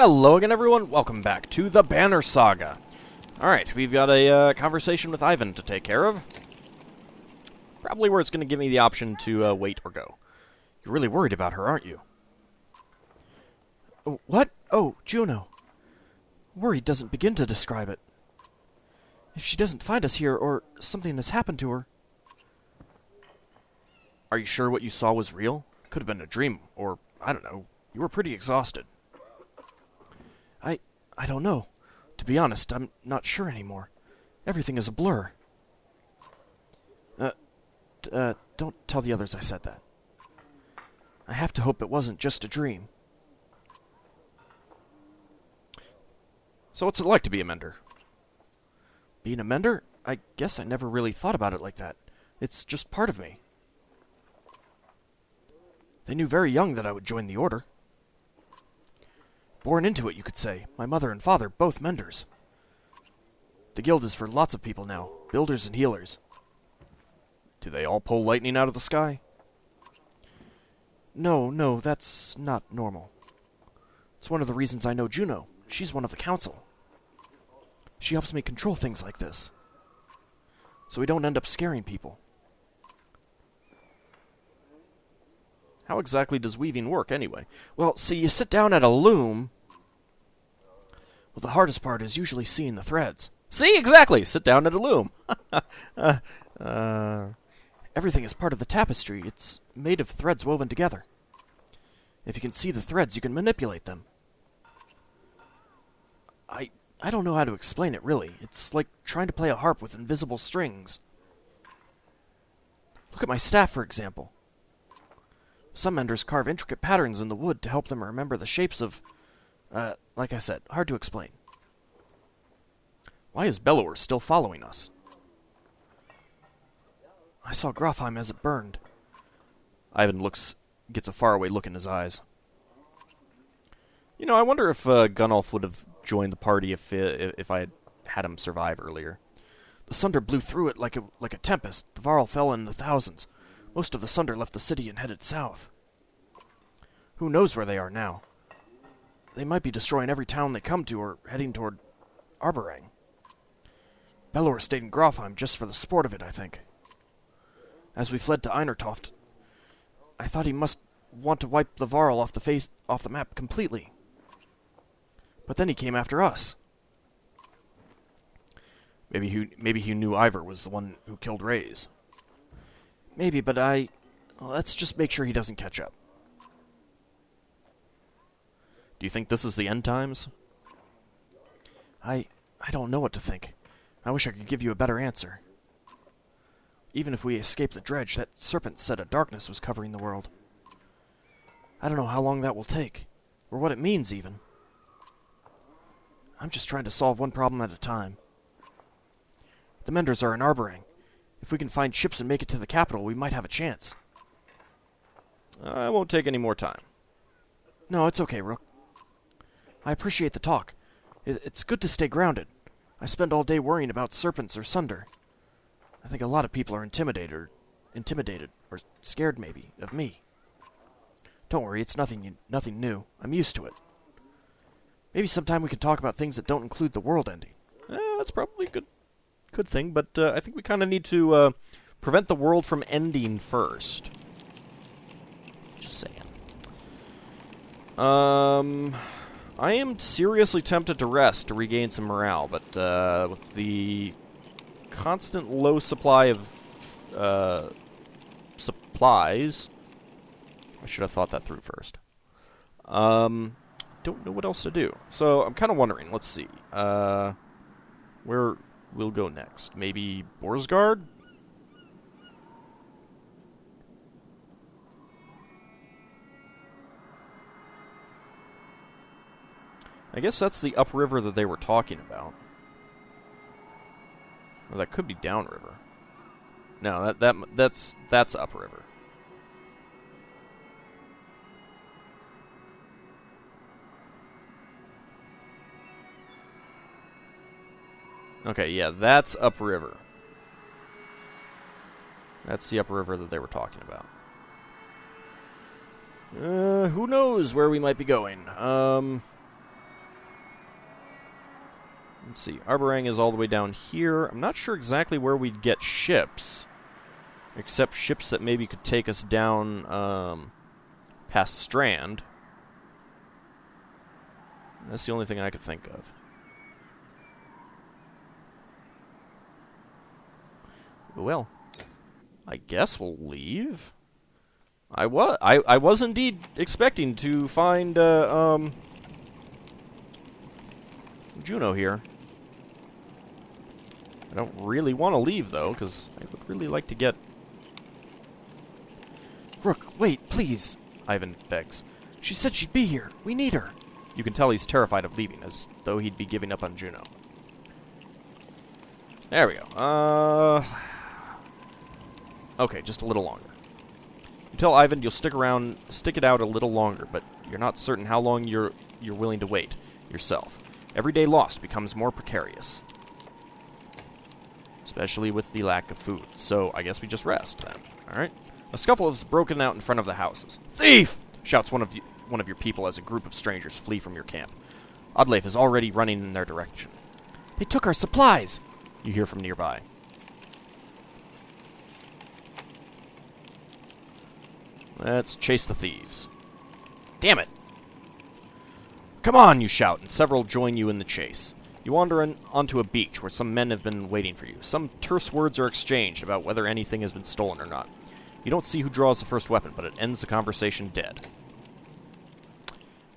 Hello again, everyone. Welcome back to the Banner Saga. Alright, we've got a conversation with Ivan to take care of. Probably where it's going to give me the option to wait or go. You're really worried about her, aren't you? What? Oh, Juno. Worry doesn't begin to describe it. If she doesn't find us here, or something has happened to her... Are you sure what you saw was real? Could have been a dream, or, I don't know, you were pretty exhausted. I don't know. To be honest, I'm not sure anymore. Everything is a blur. Don't tell the others I said that. I have to hope it wasn't just a dream. So what's it like to be a mender? Being a mender? I guess I never really thought about it like that. It's just part of me. They knew very young that I would join the order. Born into it, you could say. My mother and father, both menders. The guild is for lots of people now, builders and healers. Do they all pull lightning out of the sky? No, that's not normal. It's one of the reasons I know Juno. She's one of the council. She helps me control things like this, so we don't end up scaring people. How exactly does weaving work, anyway? Well, see, you sit down at a loom. Well, the hardest part is usually seeing the threads. See, exactly! Sit down at a loom. Everything is part of the tapestry. It's made of threads woven together. If you can see the threads, you can manipulate them. I don't know how to explain it, really. It's like trying to play a harp with invisible strings. Look at my staff, for example. Some menders carve intricate patterns in the wood to help them remember the shapes of... like I said, hard to explain. Why is Bellower still following us? I saw Grofheim as it burned. Ivan gets a faraway look in his eyes. You know, I wonder if Gunnulf would have joined the party if I had him survive earlier. The Sunder blew through it like a tempest. The Varl fell in the thousands. Most of the Sunder left the city and headed south. Who knows where they are now? They might be destroying every town they come to or heading toward Arborang. Bellower stayed in Grofheim just for the sport of it, I think. As we fled to Einertoft, I thought he must want to wipe the Varl off the map completely. But then he came after us. Maybe he knew Ivor was the one who killed Reyes. Maybe, but let's just make sure he doesn't catch up. Do you think this is the end times? I don't know what to think. I wish I could give you a better answer. Even if we escape the dredge, that serpent said a darkness was covering the world. I don't know how long that will take, or what it means, even. I'm just trying to solve one problem at a time. The Menders are in Arborang. If we can find ships and make it to the capital, we might have a chance. I won't take any more time. No, it's okay, Rook. I appreciate the talk. It's good to stay grounded. I spend all day worrying about serpents or Sunder. I think a lot of people are intimidated, or scared maybe, of me. Don't worry, it's nothing new. I'm used to it. Maybe sometime we can talk about things that don't include the world ending. That's probably a good thing, but I think we kind of need to prevent the world from ending first. Just saying. I am seriously tempted to rest to regain some morale, but with the constant low supply of supplies, I should have thought that through first. Don't know what else to do. So I'm kind of wondering, let's see, where we'll go next. Maybe Borsgard? I guess that's the upriver that they were talking about. Or that could be downriver. No, that's upriver. Okay, yeah, that's upriver. That's the upriver that they were talking about. Who knows where we might be going? Let's see. Arborang is all the way down here. I'm not sure exactly where we'd get ships. Except ships that maybe could take us down past Strand. That's the only thing I could think of. Well, I guess we'll leave. I was indeed expecting to find Juno here. I don't really want to leave though, because I would really like to get... Rook, wait, please, Ivan begs. She said she'd be here. We need her. You can tell he's terrified of leaving, as though he'd be giving up on Juno. There we go. Okay, just a little longer. You tell Ivan you'll stick it out a little longer, but you're not certain how long you're willing to wait yourself. Every day lost becomes more precarious. Especially with the lack of food. So I guess we just rest then. Alright? A scuffle has broken out in front of the houses. Thief! Shouts one of your people as a group of strangers flee from your camp. Oddleif is already running in their direction. They took our supplies! You hear from nearby. Let's chase the thieves. Damn it! Come on, you shout, and several join you in the chase. You wander onto a beach where some men have been waiting for you. Some terse words are exchanged about whether anything has been stolen or not. You don't see who draws the first weapon, but it ends the conversation dead.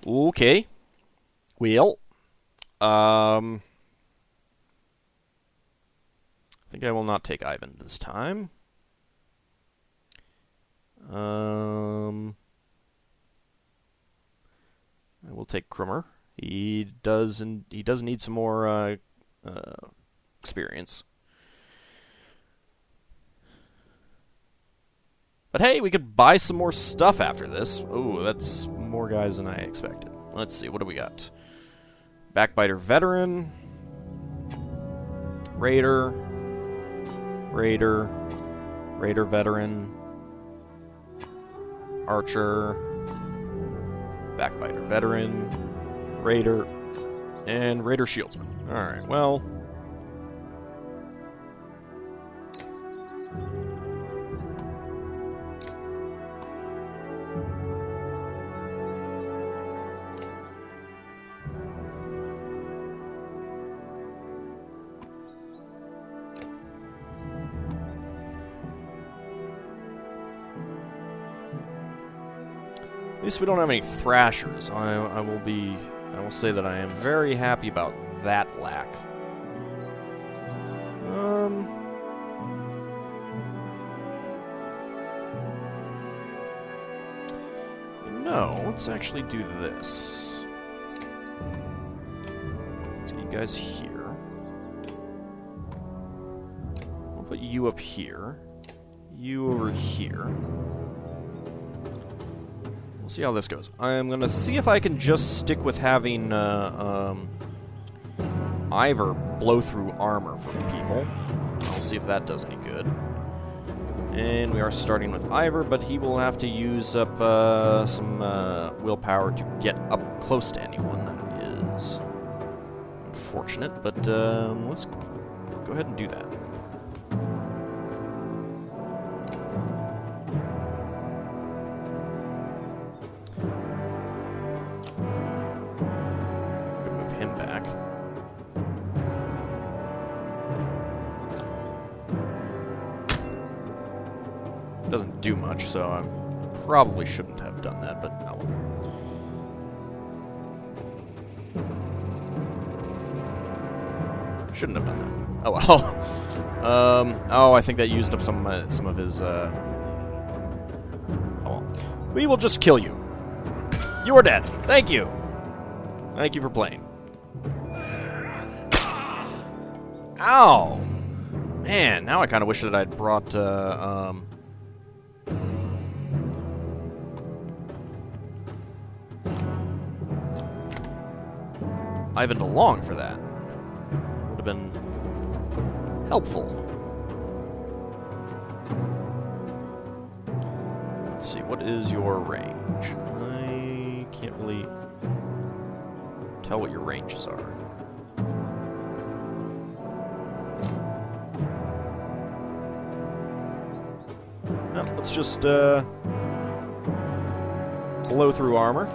Okay. Well, I think I will not take Ivan this time. I will take Krummer. He does need some more experience. But hey, we could buy some more stuff after this. Ooh, that's more guys than I expected. Let's see, what do we got? Backbiter Veteran. Raider Veteran. Archer. Backbiter Veteran. Raider. And Raider Shieldsman. Alright, well... At least we don't have any thrashers. I will say that I am very happy about that lack. No, let's actually do this. Let's get you guys here. I'll put you up here. You over here. We'll see how this goes. I'm gonna see if I can just stick with having Ivor blow through armor for people. I'll see if that does any good. And we are starting with Ivor, but he will have to use up some willpower to get up close to anyone. That is unfortunate, but let's go ahead and do that. Doesn't do much, so I probably shouldn't have done that, but oh well. Shouldn't have done that. Oh well. Oh, I think that used up some of his, Oh well. We will just kill you. You are dead. Thank you. Thank you for playing. Ow! Man, now I kind of wish that I'd brought, Ivan along for that. Would have been helpful. Let's see, what is your range? I can't really tell what your ranges are. let's just blow through armor.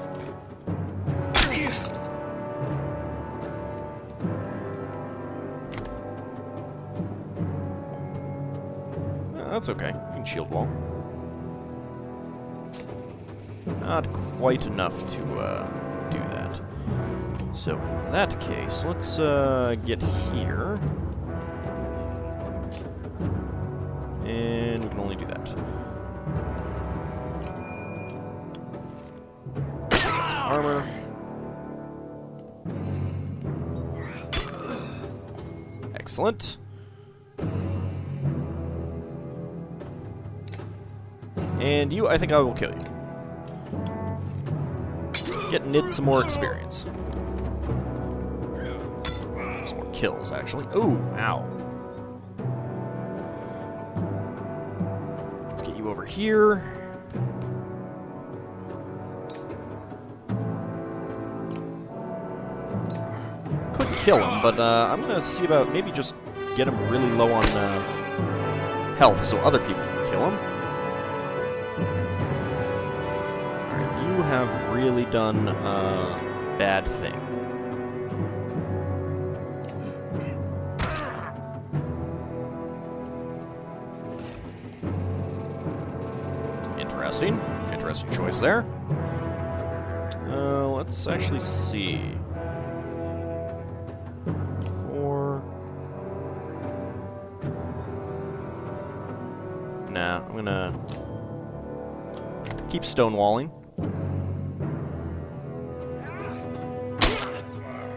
That's okay. You can shield wall. Not quite enough to do that. So, in that case, let's get here. And we can only do that. That's armor. Excellent. And you, I think I will kill you. Get Nid some more experience. Some more kills, actually. Ooh, ow. Let's get you over here. Could kill him, but I'm going to see about maybe just get him really low on health so other people can kill him. You have really done a bad thing. Interesting. Interesting choice there. Let's actually see. 4. Nah, I'm gonna keep stonewalling.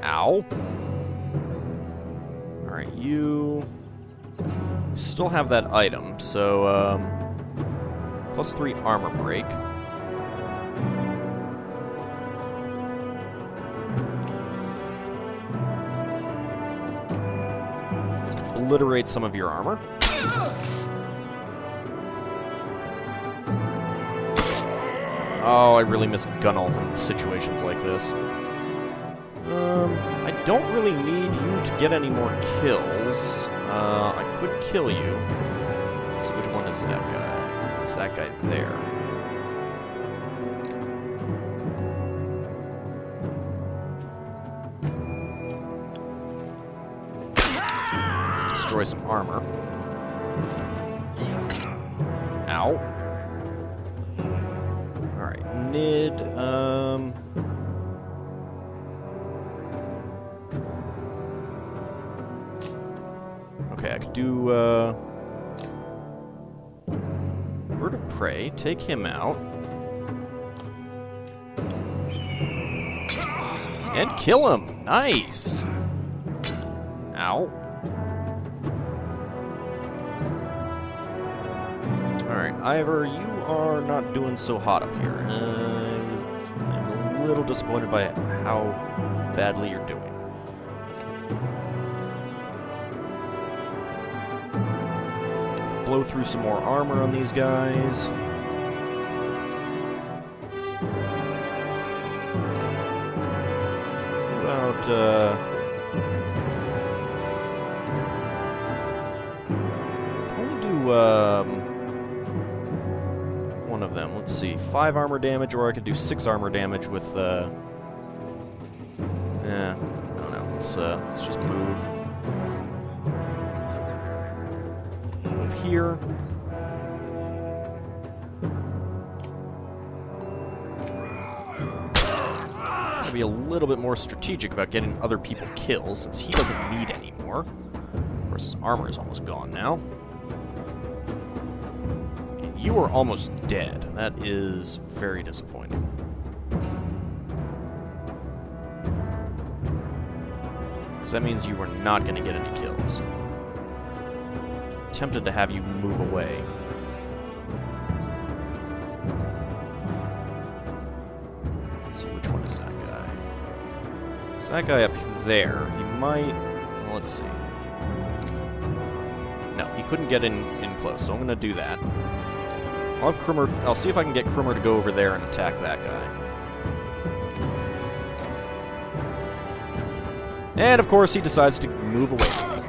Ow. Alright, you still have that item, so, +3 armor break. Let's obliterate some of your armor. Oh, I really miss Gunnulf in situations like this. I don't really need you to get any more kills. I could kill you. Let's see, which one is that guy? It's that guy there. Let's destroy some armor. Ow. Alright, Nid, okay, I could do, Bird of Prey, take him out. And kill him! Nice! Ow. Alright, Ivor, you are not doing so hot up here. I'm a little disappointed by how badly you're doing. Blow through some more armor on these guys. What about, only do, one of them. Let's see, 5 armor damage, or I could do 6 armor damage with, I don't know. Let's just move. Here. Gotta be a little bit more strategic about getting other people kills, since he doesn't need any more. Of course, his armor is almost gone now. And you are almost dead. That is very disappointing. Because that means you are not going to get any kills. Tempted to have you move away. Let's see, which one is that guy? Is that guy up there? He might... Well, let's see. No, he couldn't get in close, so I'm going to do that. I'll have Krumr... I'll see if I can get Krumr to go over there and attack that guy. And, of course, he decides to move away from me.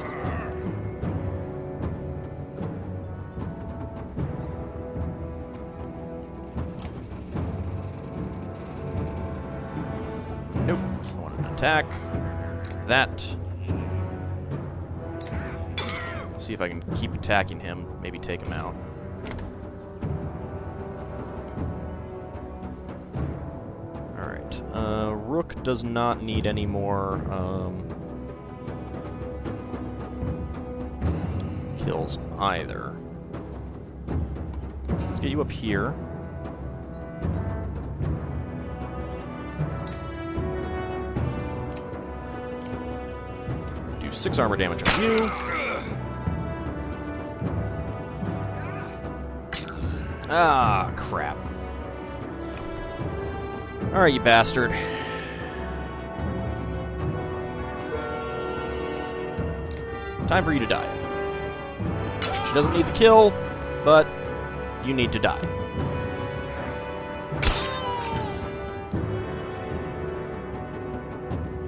Nope. I want an attack. That. See if I can keep attacking him. Maybe take him out. Alright. Rook does not need any more kills either. Let's get you up here. Do 6 armor damage on you. Ah, crap. Alright, you bastard. Time for you to die. She doesn't need the kill, but you need to die.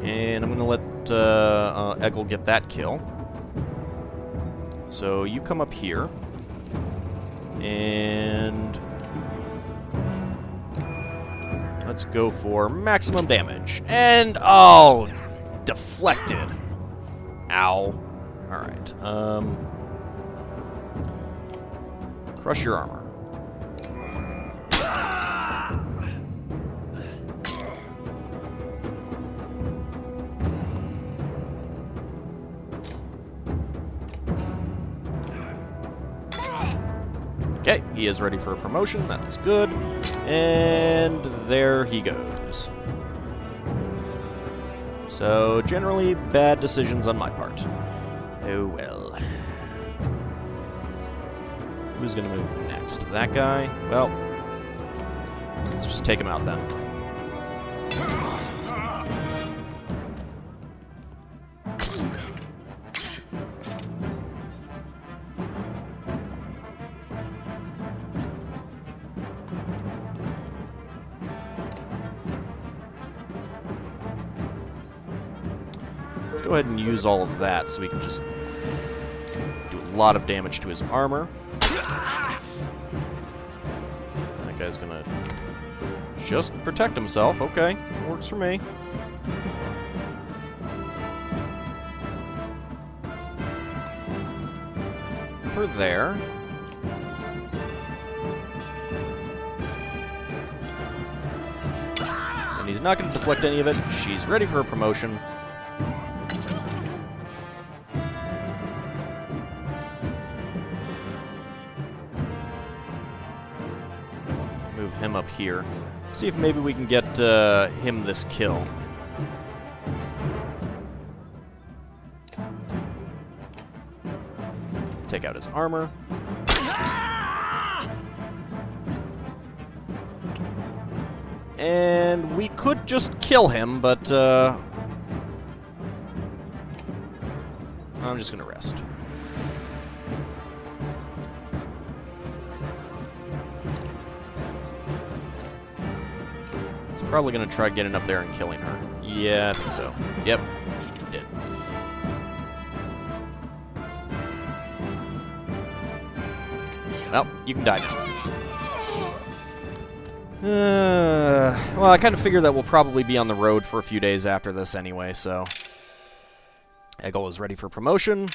And I'm going to let Eggle get that kill. So you come up here. And let's go for maximum damage. And, oh, deflected. Ow. Alright, crush your armor. Okay, he is ready for a promotion. That is good. And there he goes. So, generally, bad decisions on my part. Oh well. Who's going to move next? That guy? Well, let's just take him out then. Let's go ahead and use all of that so we can just do a lot of damage to his armor. That guy's gonna just protect himself. Okay, works for me. For there. And he's not going to deflect any of it. She's ready for a promotion. Move him up here. See if maybe we can get him this kill. Take out his armor. And we could just kill him, but I'm just gonna rest. He's probably gonna try getting up there and killing her. Yeah, I think so. Yep, he did. Well, you can die now. Well, I kind of figure that we'll probably be on the road for a few days after this anyway, so... Eggle is ready for promotion.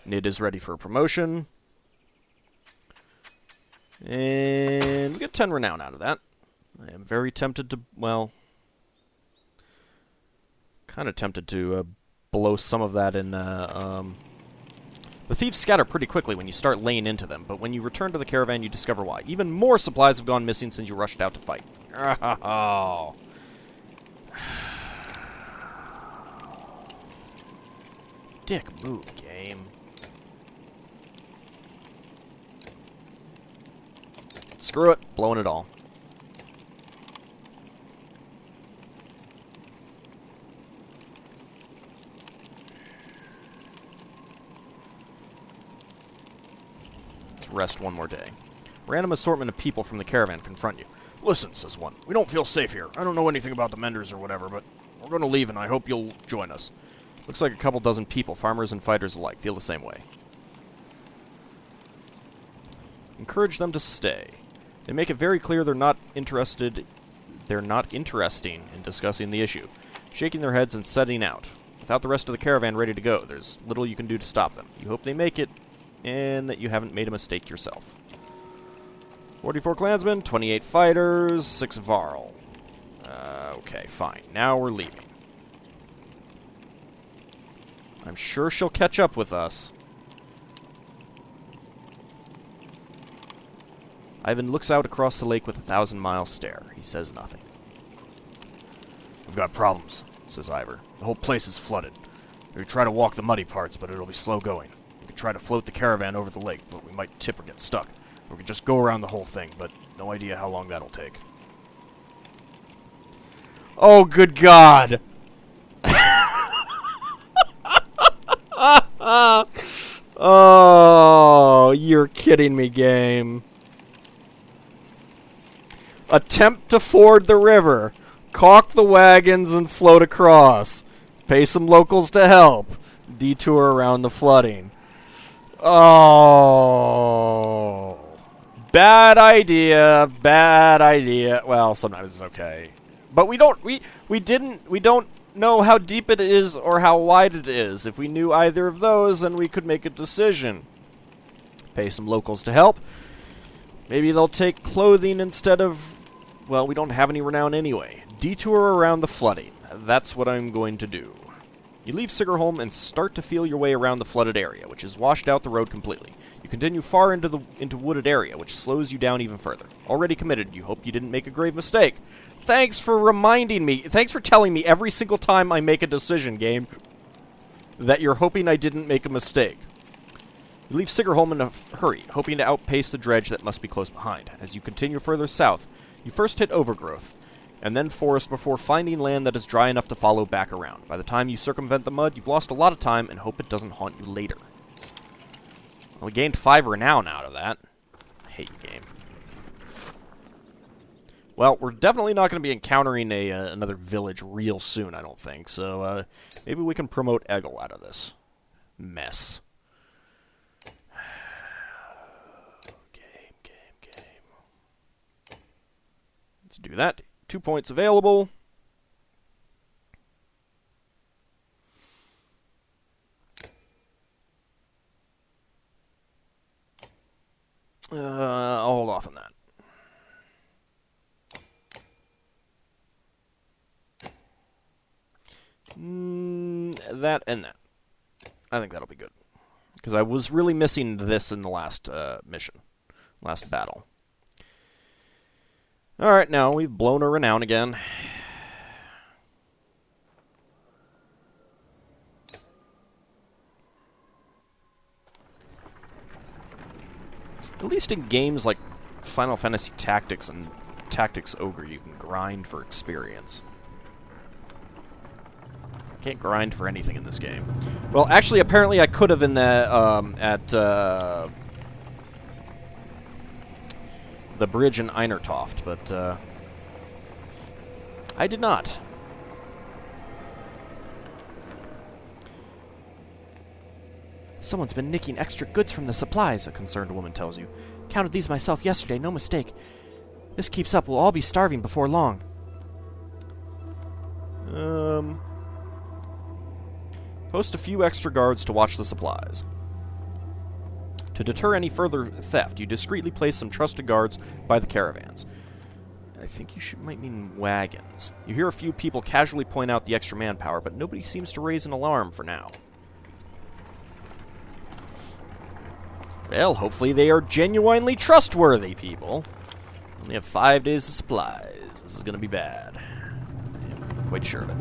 Nid is ready for promotion. And we get 10 renown out of that. I am very tempted to, well... kind of tempted to blow some of that in, The thieves scatter pretty quickly when you start laying into them, but when you return to the caravan, you discover why. Even more supplies have gone missing since you rushed out to fight. Oh. Dick move, game. Screw it, blowing it all. Rest one more day. Random assortment of people from the caravan confront you. Listen, says one, we don't feel safe here. I don't know anything about the Menders or whatever, but we're going to leave and I hope you'll join us. Looks like a couple dozen people, farmers and fighters alike, feel the same way. Encourage them to stay. They make it very clear they're not interested they're not interested in discussing the issue, shaking their heads and setting out. Without the rest of the caravan ready to go, there's little you can do to stop them. You hope they make it, and that you haven't made a mistake yourself. 44 clansmen, 28 fighters, 6 Varl. Okay, fine. Now we're leaving. I'm sure she'll catch up with us. Ivan looks out across the lake with a 1,000-mile stare. He says nothing. We've got problems, says Ivor. The whole place is flooded. We try to walk the muddy parts, but it'll be slow going. We could try to float the caravan over the lake, but we might tip or get stuck. Or we could just go around the whole thing, but no idea how long that'll take. Oh, good God! Oh, you're kidding me, game. Attempt to ford the river. Caulk the wagons and float across. Pay some locals to help. Detour around the flooding. Oh. Bad idea. Bad idea. Well, sometimes it's okay. But we don't know how deep it is or how wide it is. If we knew either of those, then we could make a decision. Pay some locals to help. Maybe they'll take clothing instead of... Well, we don't have any renown anyway. Detour around the flooding. That's what I'm going to do. You leave Sigrholm and start to feel your way around the flooded area, which has washed out the road completely. You continue far into wooded area, which slows you down even further. Already committed, you hope you didn't make a grave mistake. Thanks for reminding me. Thanks for telling me every single time I make a decision, game, that you're hoping I didn't make a mistake. You leave Sigrholm in a hurry, hoping to outpace the dredge that must be close behind. As you continue further south, you first hit overgrowth, and then forest before finding land that is dry enough to follow back around. By the time you circumvent the mud, you've lost a lot of time and hope it doesn't haunt you later. Well, we gained 5 renown out of that. I hate you, game. Well, we're definitely not going to be encountering another village real soon, I don't think. So maybe we can promote Eggle out of this mess. Game. Let's do that. 2 points available. I'll hold off on that. That and that. I think that'll be good. Because I was really missing this in the last mission. Last battle. Alright, now we've blown our renown again. At least in games like Final Fantasy Tactics and Tactics Ogre, you can grind for experience. Can't grind for anything in this game. Well, actually, apparently I could have in the, the bridge in Einertoft, but, I did not. Someone's been nicking extra goods from the supplies, a concerned woman tells you. Counted these myself yesterday, no mistake. This keeps up, we'll all be starving before long. Post a few extra guards to watch the supplies. To deter any further theft, you discreetly place some trusted guards by the caravans. I think you might mean wagons. You hear a few people casually point out the extra manpower, but nobody seems to raise an alarm for now. Well, hopefully they are genuinely trustworthy people. Only have 5 days of supplies. This is going to be bad. I'm quite sure of it.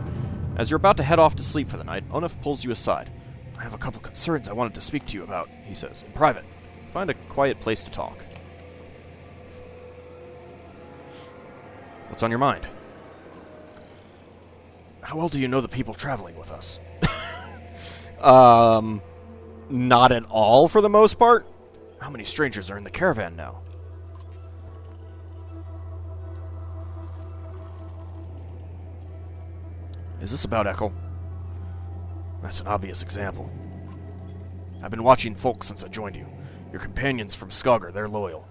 As you're about to head off to sleep for the night, Onuf pulls you aside. I have a couple concerns I wanted to speak to you about, he says, in private. Find a quiet place to talk. What's on your mind? How well do you know the people traveling with us? Not at all for the most part. How many strangers are in the caravan now? Is this about Ekkel? That's an obvious example. I've been watching folk since I joined you. Your companions from Skogr, they're loyal.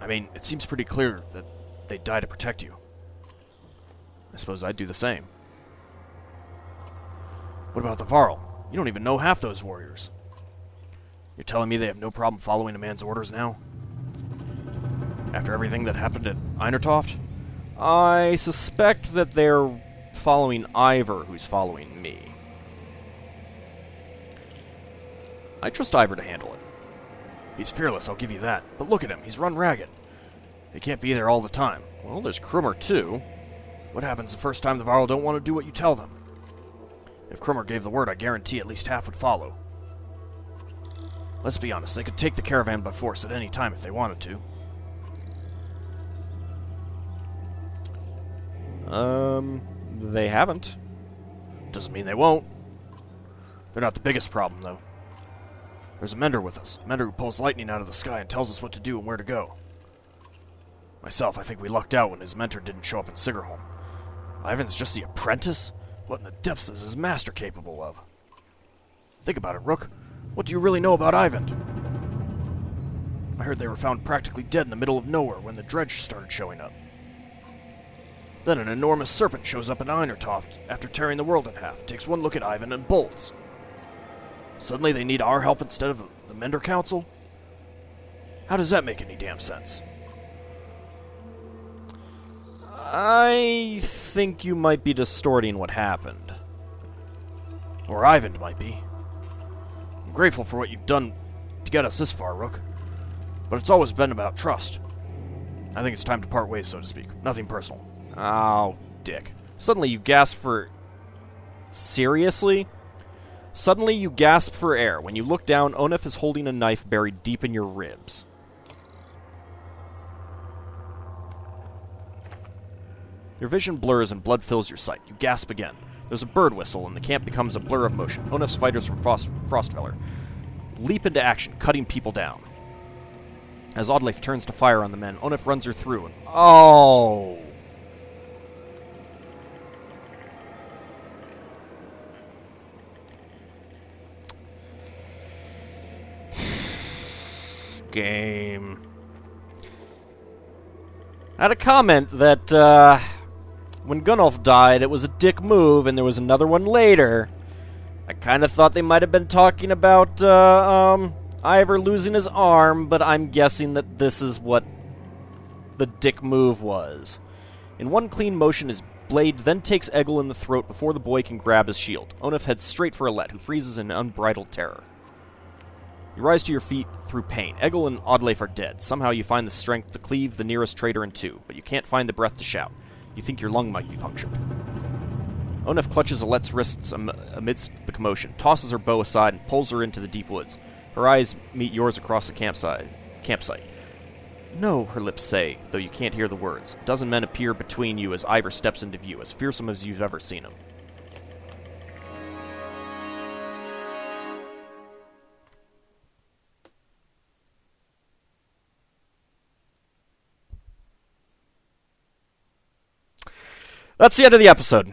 I mean, it seems pretty clear that they'd die to protect you. I suppose I'd do the same. What about the Varl? You don't even know half those warriors. You're telling me they have no problem following a man's orders now? After everything that happened at Einertoft? I suspect that they're following Ivor, who's following me. I trust Ivor to handle it. He's fearless, I'll give you that. But look at him, he's run ragged. He can't be there all the time. Well, there's Krumr, too. What happens the first time the Varl don't want to do what you tell them? If Krumr gave the word, I guarantee at least half would follow. Let's be honest, they could take the caravan by force at any time if they wanted to. They haven't. Doesn't mean they won't. They're not the biggest problem, though. There's a mender with us. A mender who pulls lightning out of the sky and tells us what to do and where to go. Myself, I think we lucked out when his mentor didn't show up in Sigrholm. Ivan's just the apprentice? What in the depths is his master capable of? Think about it, Rook. What do you really know about Ivan? I heard they were found practically dead in the middle of nowhere when the dredge started showing up. Then an enormous serpent shows up in Einertoft after tearing the world in half, takes one look at Ivan and bolts. Suddenly they need our help instead of the Mender Council? How does that make any damn sense? I think you might be distorting what happened. Or Ivan might be. I'm grateful for what you've done to get us this far, Rook. But it's always been about trust. I think it's time to part ways, so to speak. Nothing personal. Oh, dick. Suddenly you gasp for... Seriously? Suddenly you gasp for air. When you look down, Onef is holding a knife buried deep in your ribs. Your vision blurs and blood fills your sight. You gasp again. There's a bird whistle, and the camp becomes a blur of motion. Onef's fighters from Frostfeller leap into action, cutting people down. As Oddleif turns to fire on the men, Onef runs her through, and... Oh! Game. I had a comment that, when Gunnulf died, it was a dick move, and there was another one later. I kind of thought they might have been talking about, Ivor losing his arm, but I'm guessing that this is what the dick move was. In one clean motion, his blade then takes Egil in the throat before the boy can grab his shield. Onef heads straight for Alette, who freezes in unbridled terror. You rise to your feet through pain. Egil and Oddleif are dead. Somehow you find the strength to cleave the nearest traitor in two, but you can't find the breath to shout. You think your lung might be punctured. Onef clutches Alette's wrists amidst the commotion, tosses her bow aside, and pulls her into the deep woods. Her eyes meet yours across the campsite. No, her lips say, though you can't hear the words. A dozen men appear between you as Ivor steps into view, as fearsome as you've ever seen him. That's the end of the episode.